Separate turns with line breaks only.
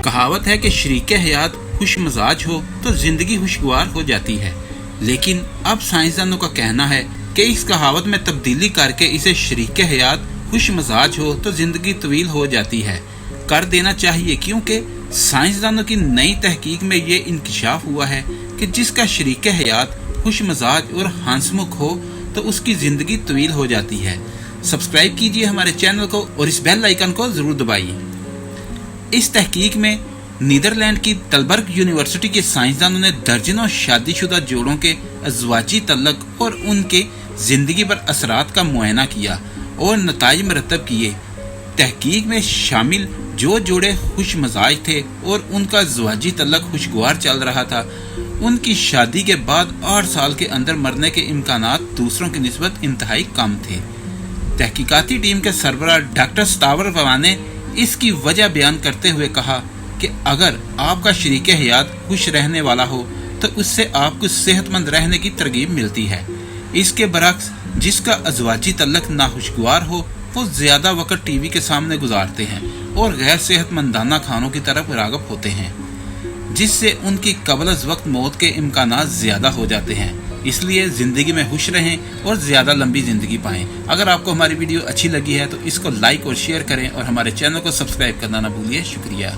कहावत है कि शरीके हयात खुश मिजाज हो तो जिंदगी खुशगवार हो जाती है, लेकिन अब साइंसदानों का कहना है कि इस कहावत में तब्दीली करके इसे शरीके हयात खुश मिजाज हो तो जिंदगी तवील हो जाती है कर देना चाहिए, क्योंकि साइंसदानों की नई तहकीक में ये इंकशाफ हुआ है कि जिसका शरीके हयात खुश मिजाज और हंसमुख हो तो उसकी ज़िंदगी तवील हो जाती है। सब्सक्राइब कीजिए हमारे चैनल को और इस बेल आइकन को ज़रूर दबाइए। इस तहकीक में नीदरलैंड की तलबर्ग यूनिवर्सिटी के साइंसदानों ने दर्जनों शादीशुदा जोड़ों के अज़वाजी तल्लक और उनके ज़िंदगी पर असरात का मुआयना किया और नताइज मरतब किए। तहकीक में शामिल जो जोड़े खुश मजाज थे और उनका अज़वाजी तल्लक खुशगवार चल रहा था, उनकी शादी के बाद 8 साल के अंदर मरने के इम्कानात दूसरों की निस्बत इंतहाई कम थे। तहकीकाती टीम के सरबराह डॉक्टर स्टावर पवा ने इसकी वजह बयान करते हुए कहा कि अगर आपका शरीके हयात खुश रहने वाला हो तो उससे आपको सेहतमंद रहने की तरगीब मिलती है। इसके बरक्स जिसका अज़वाजी तल्लक नाखुशगवार हो वो ज़्यादा वक्त टीवी के सामने गुजारते हैं और गैर सेहतमंदाना खानों की तरफ राग़ब होते हैं, जिससे उनकी क़ब्ल वक्त मौत के इम्कानात ज़्यादा हो जाते हैं। इसलिए ज़िंदगी में खुश रहें और ज़्यादा लंबी ज़िंदगी पाएं। अगर आपको हमारी वीडियो अच्छी लगी है तो इसको लाइक और शेयर करें और हमारे चैनल को सब्सक्राइब करना ना भूलिए। शुक्रिया।